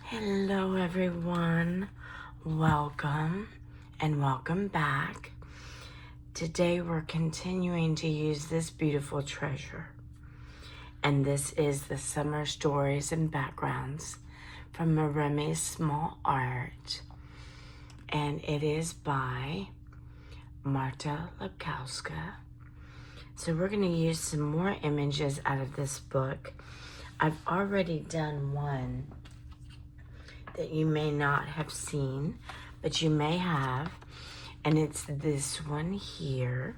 Hello everyone, welcome and welcome back. Today we're continuing to use this beautiful treasure, and this is the Summer Stories and Backgrounds from Maremi's Small Art, and it is by Marta Lepkowska. So we're going to use some more images out of this book. I've already done one that you may not have seen, but you may have, and it's this one here.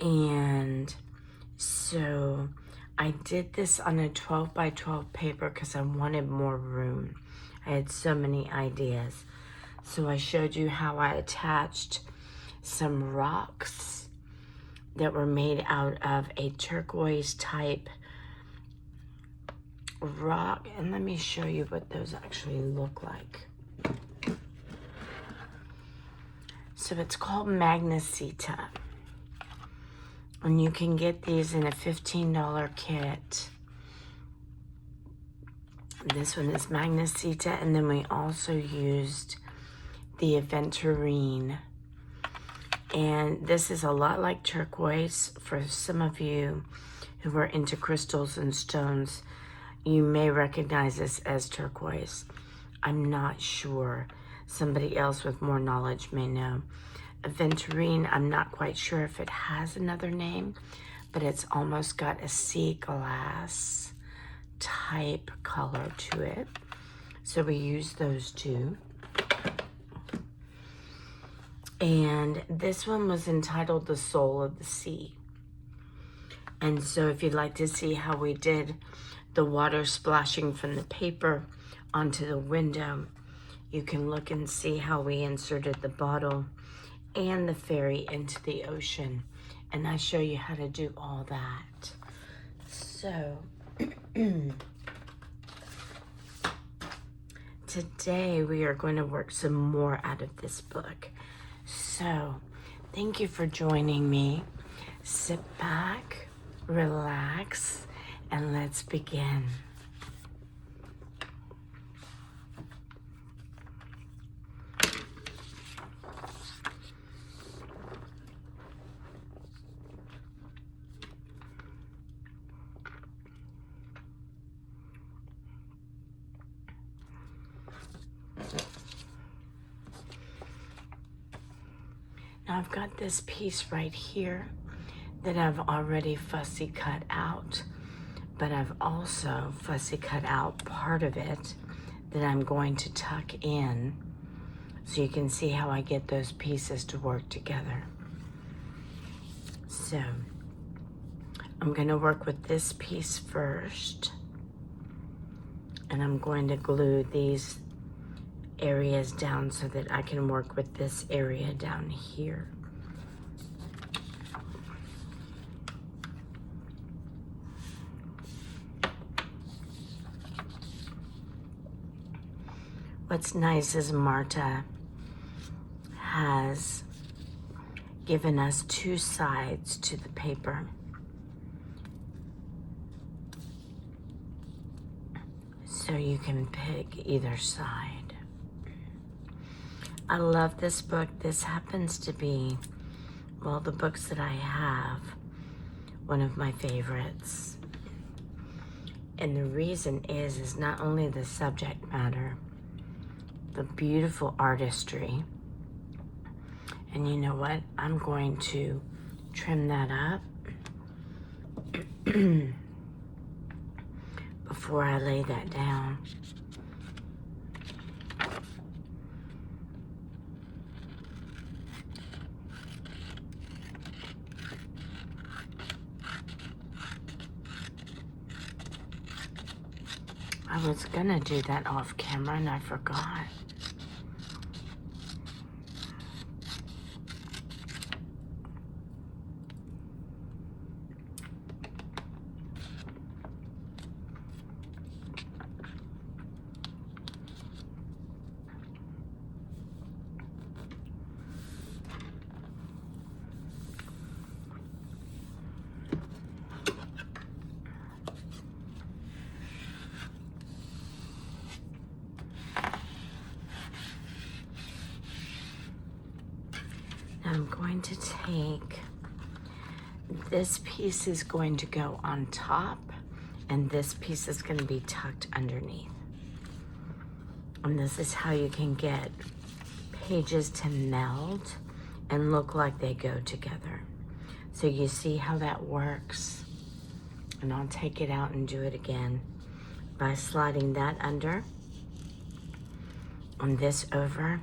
And so I did this on a 12 by 12 paper because I wanted more room. I had so many ideas. So I showed you how I attached some rocks that were made out of a turquoise type rock, and let me show you what those actually look like. So it's called Magnesita, and you can get these in a $15 kit. This one is Magnesita, and then we also used the aventurine, and this is a lot like turquoise. For some of you who are into crystals and stones, you may recognize this as turquoise. I'm not sure. Somebody else with more knowledge may know. Aventurine, I'm not quite sure if it has another name, but it's almost got a sea glass type color to it. So we use those two. And this one was entitled The Soul of the Sea. And so if you'd like to see how we did the water splashing from the paper onto the window, you can look and see how we inserted the bottle and the fairy into the ocean. And I show you how to do all that. So today we are going to work some more out of this book. So thank you for joining me. Sit back, relax, and let's begin. Now I've got this piece right here that I've already fussy cut out, but I've also fussy cut out part of it that I'm going to tuck in so you can see how I get those pieces to work together. So I'm going to work with this piece first, and I'm going to glue these areas down so that I can work with this area down here. What's nice is Marta has given us two sides to the paper. So you can pick either side. I love this book. This happens to be, well, the books that I have, one of my favorites. And the reason is not only the subject matter, the beautiful artistry. And you know what? I'm going to trim that up before I lay that down. I was gonna do that off camera and I forgot. going to take, this piece is going to go on top, and this piece is going to be tucked underneath. And this is how you can get pages to meld and look like they go together. So you see how that works? And I'll take it out and do it again by sliding that under and this over.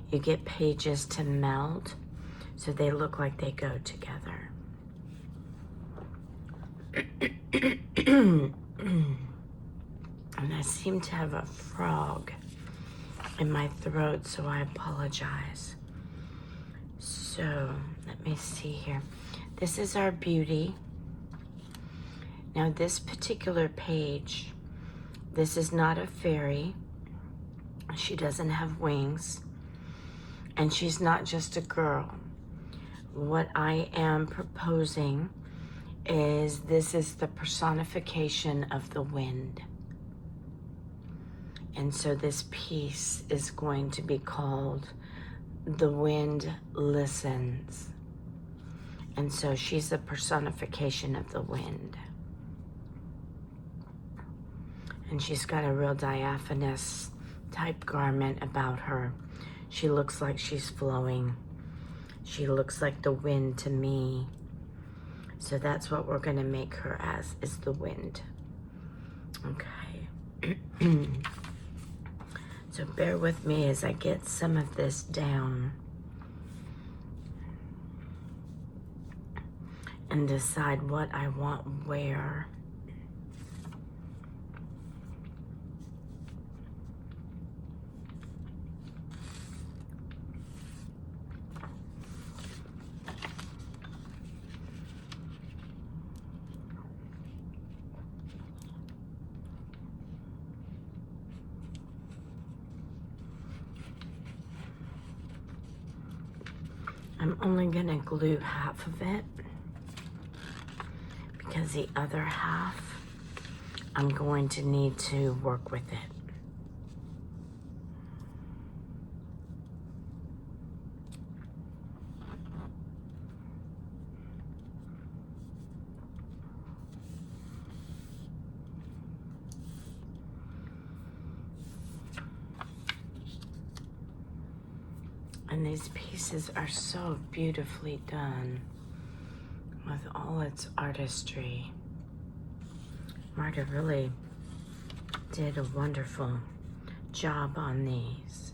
You get pages to meld so they look like they go together. And I seem to have a frog in my throat, so I apologize. So let me see here. This is our beauty. Now this particular page, this is not a fairy. She doesn't have wings, and she's not just a girl. What I am proposing is this is the personification of the wind. And so this piece is going to be called The Wind Listens. And so she's a personification of the wind. And she's got a real diaphanous type garment about her. She looks like she's flowing. She looks like the wind to me. So that's what we're gonna make her as, is the wind. Okay. So bear with me as I get some of this down and decide what I want where. I'm only gonna glue half of it because the other half I'm going to need to work with it. And these pieces are so beautifully done with all its artistry. Marta really did a wonderful job on these.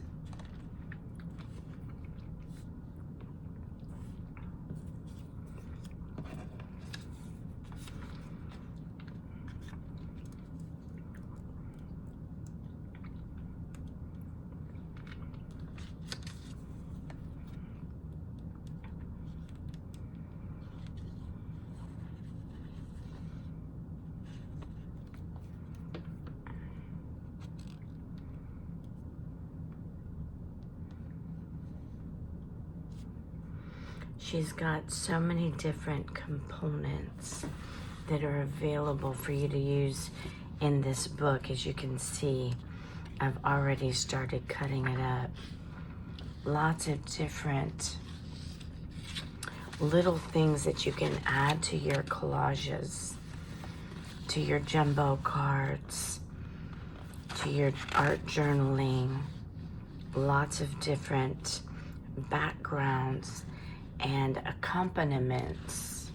She's got so many different components that are available for you to use in this book. As you can see, I've already started cutting it up. Lots of different little things that you can add to your collages, to your jumbo cards, to your art journaling. Lots of different backgrounds and accompaniments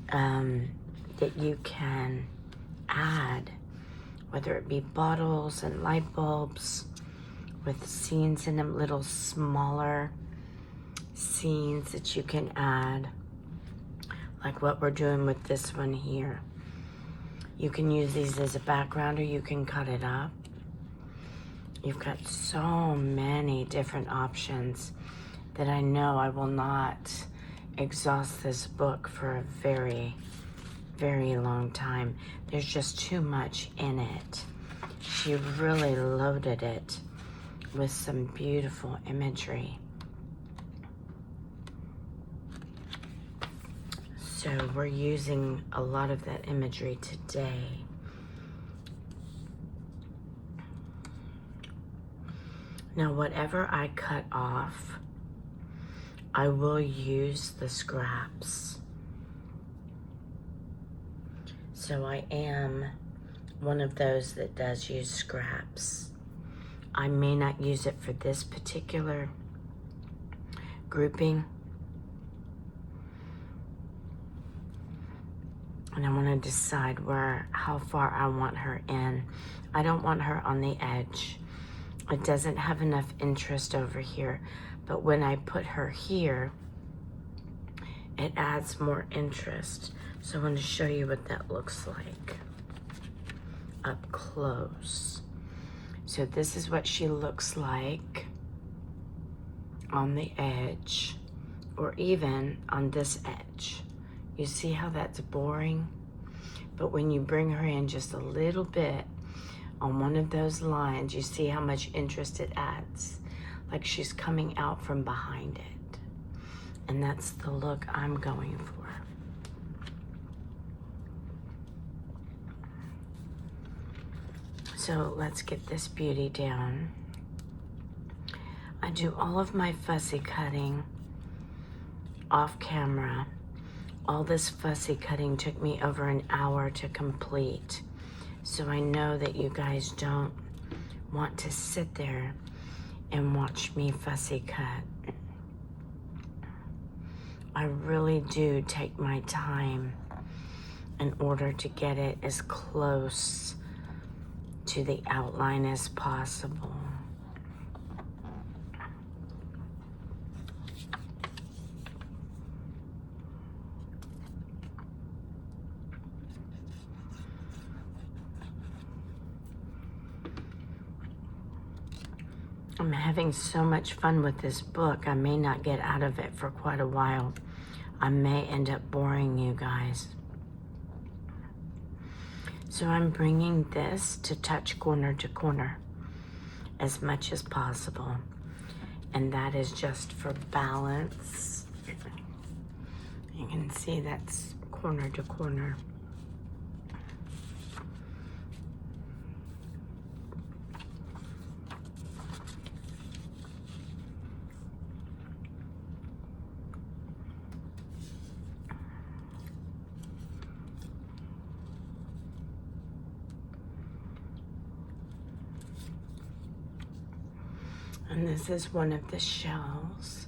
that you can add, whether it be bottles and light bulbs with scenes in them, little smaller scenes that you can add, like what we're doing with this one here. You can use these as a background, or you can cut it up. You've got so many different options that I know I will not exhaust this book for a very, very long time. There's just too much in it. She really loaded it with some beautiful imagery. So we're using a lot of that imagery today. Now, whatever I cut off, I will use the scraps. So I am one of those that does use scraps. I may not use it for this particular grouping. And I want to decide how far I want her in. I don't want her on the edge. It doesn't have enough interest over here. But when I put her here, it adds more interest. So I want to show you what that looks like up close. So this is what she looks like on the edge, or even on this edge. You see how that's boring? But when you bring her in just a little bit on one of those lines, you see how much interest it adds. Like she's coming out from behind it. And that's the look I'm going for. So let's get this beauty down. I do all of my fussy cutting off camera. All this fussy cutting took me over an hour to complete. So I know that you guys don't want to sit there and watch me fussy cut. I really do take my time in order to get it as close to the outline as possible. I'm having so much fun with this book, I may not get out of it for quite a while. I may end up boring you guys. So I'm bringing this to touch corner to corner as much as possible. And that is just for balance. You can see that's corner to corner. And this is one of the shells.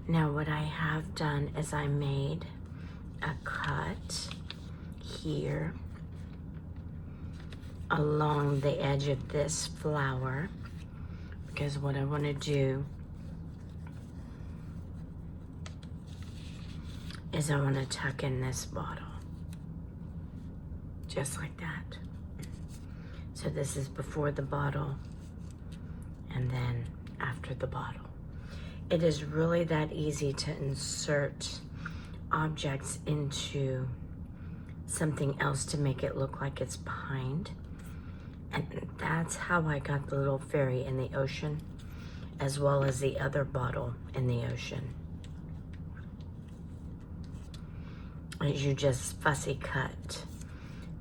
Now what I have done is I made a cut here along the edge of this flower, because what I want to do is I want to tuck in this bottle, just like that. So this is before the bottle and then after the bottle. It is really that easy to insert objects into something else to make it look like it's behind. And that's how I got the little fairy in the ocean, as well as the other bottle in the ocean. As you just fussy cut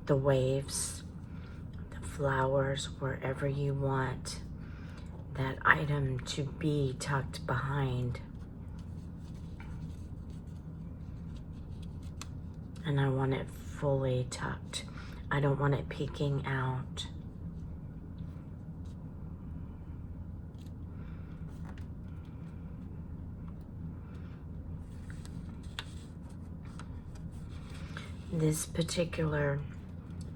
the waves, the flowers, wherever you want that item to be tucked behind. And I want it fully tucked. I don't want it peeking out. This particular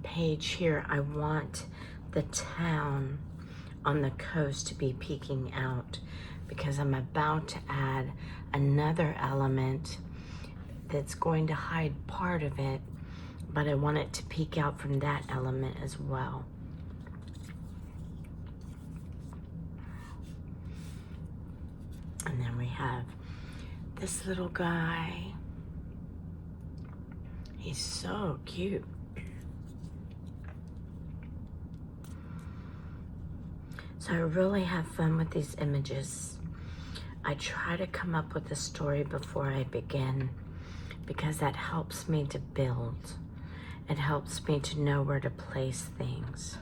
page here, I want the town on the coast to be peeking out, because I'm about to add another element that's going to hide part of it, but I want it to peek out from that element as well. And then we have this little guy. He's so cute. So I really have fun with these images. I try to come up with a story before I begin, because that helps me to build. It helps me to know where to place things.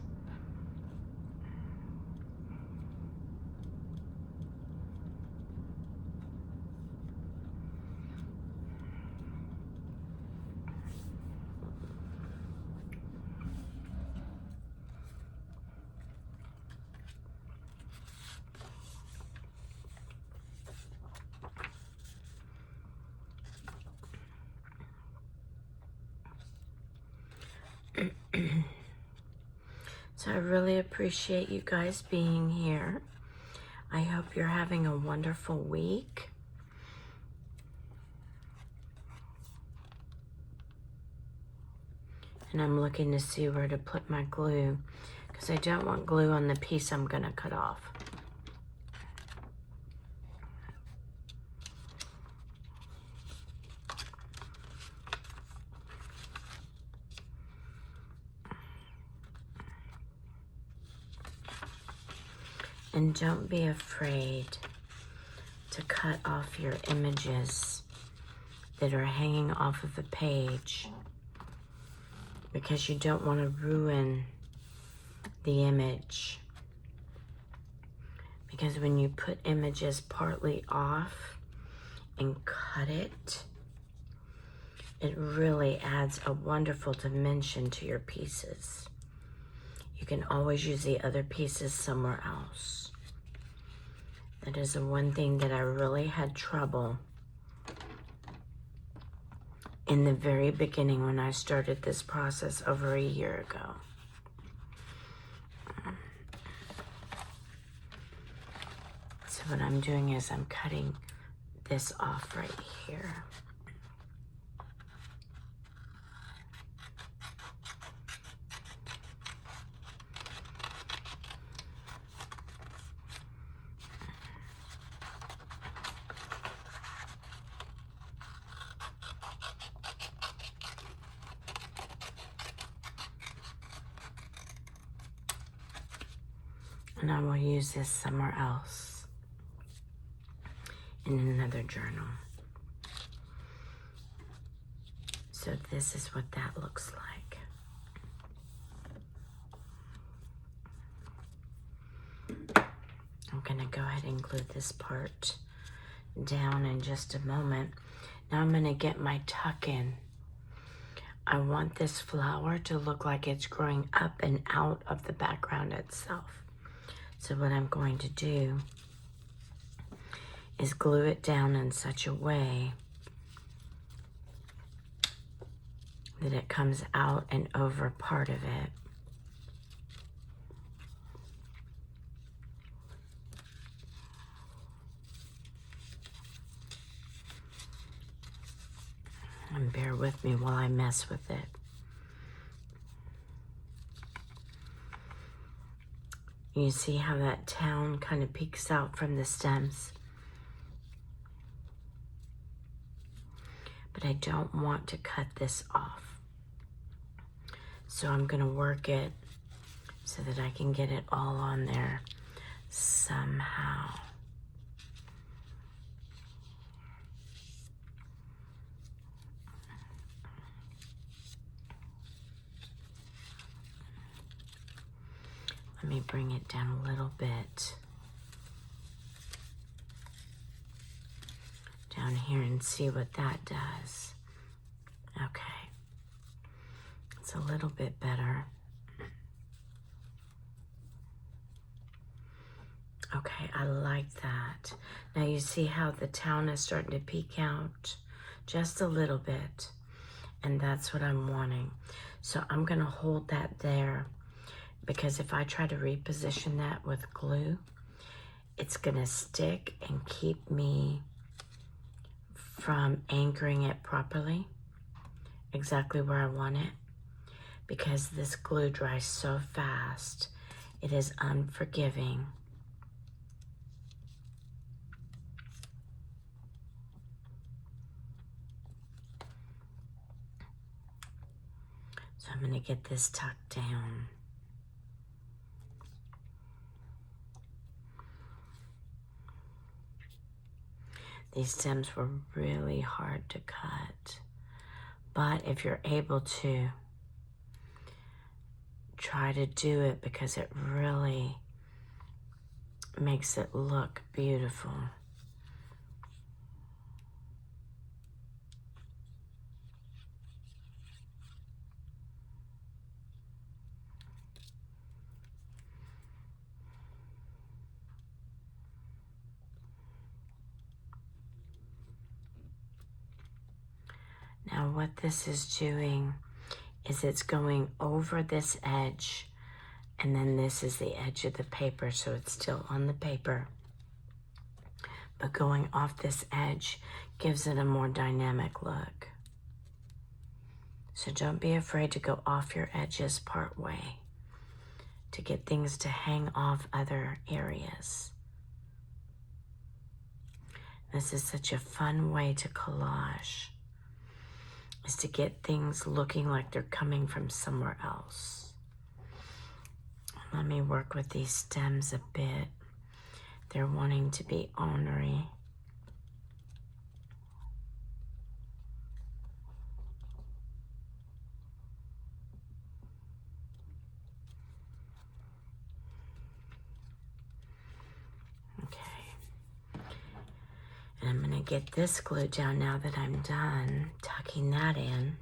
So I really appreciate you guys being here. I hope you're having a wonderful week. And I'm looking to see where to put my glue because I don't want glue on the piece I'm going to cut off. And don't be afraid to cut off your images that are hanging off of the page, because you don't want to ruin the image. Because when you put images partly off and cut it, it really adds a wonderful dimension to your pieces. You can always use the other pieces somewhere else. That is the one thing that I really had trouble in the very beginning when I started this process over a year ago. So what I'm doing is I'm cutting this off right here. And I will use this somewhere else in another journal. So this is what that looks like. I'm gonna go ahead and glue this part down in just a moment. Now I'm gonna get my tuck in. I want this flower to look like it's growing up and out of the background itself. So what I'm going to do is glue it down in such a way that it comes out and over part of it. And bear with me while I mess with it. You see how that town kind of peeks out from the stems? But I don't want to cut this off. So I'm gonna work it so that I can get it all on there somehow. Let me bring it down a little bit. Down here and see what that does. Okay. It's a little bit better. Okay, I like that. Now you see how the town is starting to peek out just a little bit. And that's what I'm wanting. So I'm gonna hold that there, because if I try to reposition that with glue, it's gonna stick and keep me from anchoring it properly, exactly where I want it, because this glue dries so fast, it is unforgiving. So I'm gonna get this tucked down. These stems were really hard to cut, but if you're able to, try to do it because it really makes it look beautiful. Now what this is doing is it's going over this edge, and then this is the edge of the paper, so it's still on the paper. But going off this edge gives it a more dynamic look. So don't be afraid to go off your edges part way to get things to hang off other areas. This is such a fun way to collage, is to get things looking like they're coming from somewhere else. Let me work with these stems a bit. They're wanting to be ornery. And I'm going to get this glued down now that I'm done tucking that in.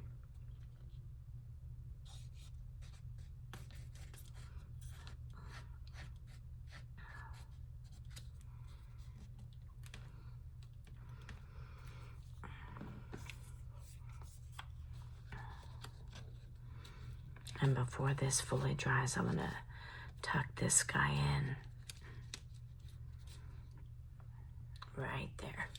And before this fully dries, I'm going to tuck this guy in. Right there.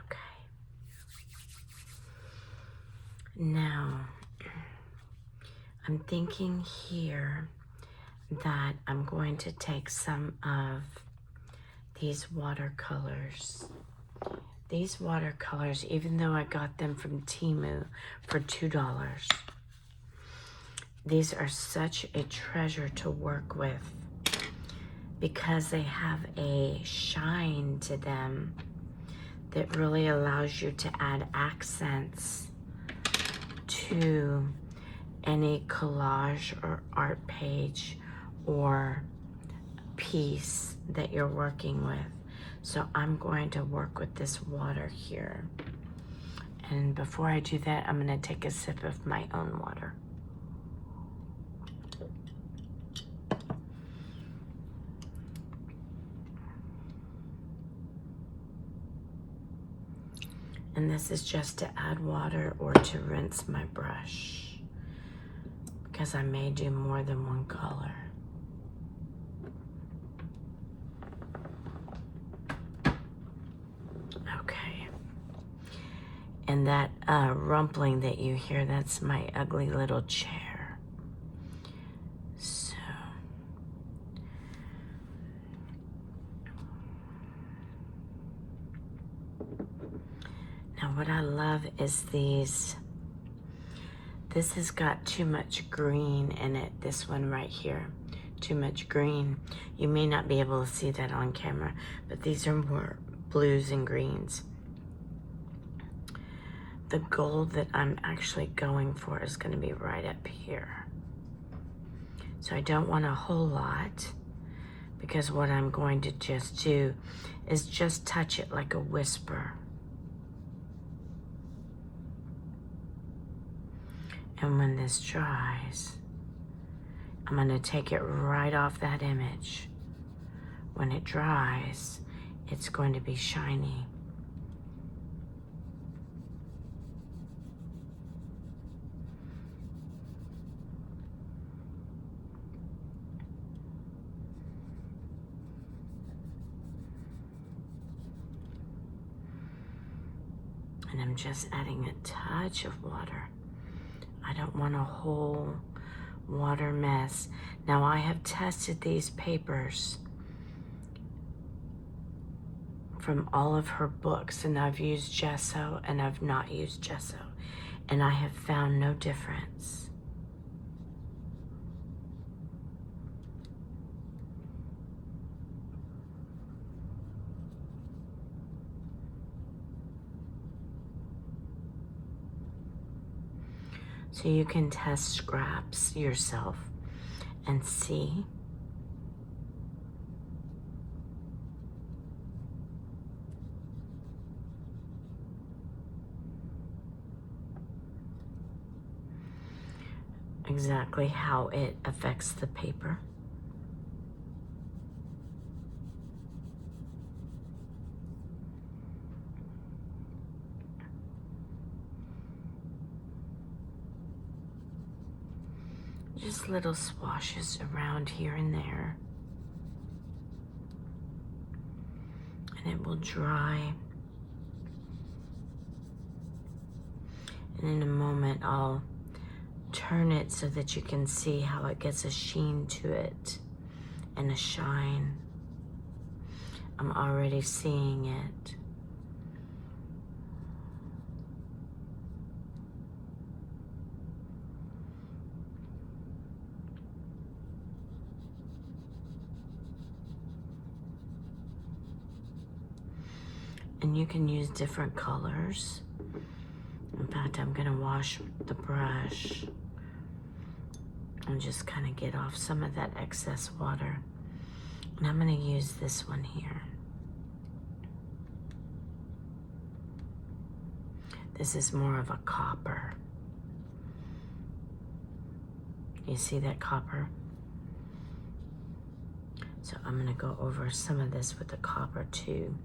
Okay. Now, I'm thinking here that I'm going to take some of these watercolors. These watercolors, even though I got them from Temu for $2, these are such a treasure to work with because they have a shine to them that really allows you to add accents to any collage or art page or piece that you're working with. So I'm going to work with this water here. And before I do that, I'm going to take a sip of my own water. And this is just to add water or to rinse my brush, because I may do more than one color. Okay. And that rumpling that you hear, that's my ugly little chair. So. Now what I love is these. This has got too much green in it, this one right here. Too much green. You may not be able to see that on camera, but these are more blues and greens. The gold that I'm actually going for is going to be right up here. So I don't want a whole lot, because what I'm going to just do is just touch it like a whisper. And when this dries, I'm going to take it right off that image. When it dries, it's going to be shiny. And I'm just adding a touch of water. I don't want a whole water mess. Now I have tested these papers from all of her books, and I've used gesso and I've not used gesso, and I have found no difference. So you can test scraps yourself and see. Exactly how it affects the paper. Just little swashes around here and there. And it will dry. And in a moment, I'll turn it so that you can see how it gets a sheen to it and a shine. I'm already seeing it. And you can use different colors. In fact, I'm gonna wash the brush and just kind of get off some of that excess water. And I'm gonna use this one here. This is more of a copper. You see that copper? So I'm gonna go over some of this with the copper too.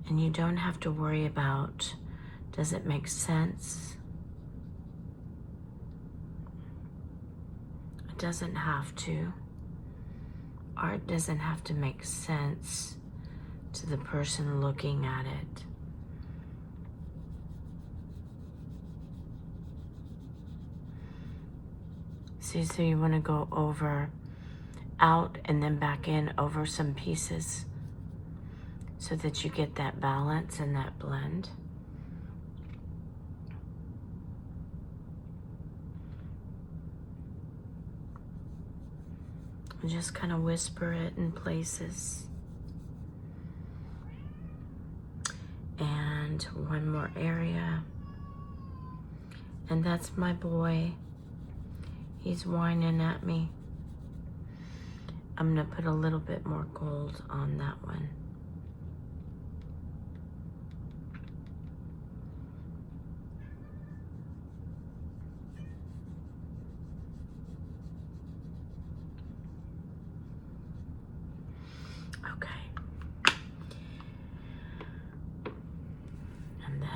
And you don't have to worry about, does it make sense? It doesn't have to. Art doesn't have to make sense to the person looking at it. See, so you want to go over, out, and then back in over some pieces, so that you get that balance and that blend. And just kind of whisper it in places. And one more area. And that's my boy. He's whining at me. I'm gonna put a little bit more gold on that one.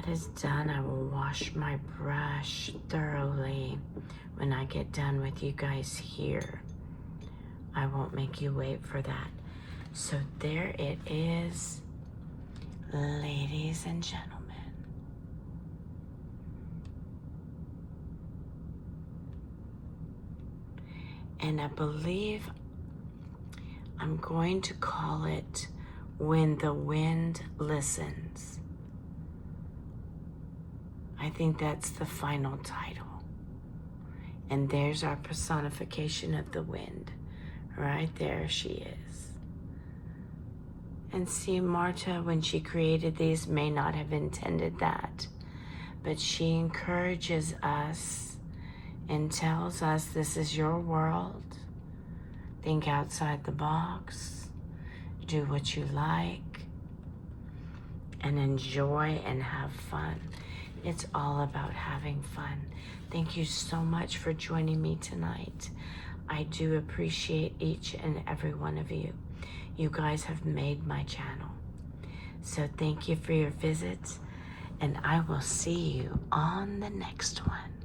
Is done. I will wash my brush thoroughly when I get done with you guys here. I won't make you wait for that. So there it is, ladies and gentlemen. And I believe I'm going to call it When the Wind Listens. I think that's the final title. And there's our personification of the wind. Right there she is. And see, Marta, when she created these, may not have intended that. But she encourages us and tells us this is your world. Think outside the box. Do what you like. And enjoy and have fun. It's all about having fun. Thank you so much for joining me tonight. I do appreciate each and every one of you. You guys have made my channel. So thank you for your visits, and I will see you on the next one.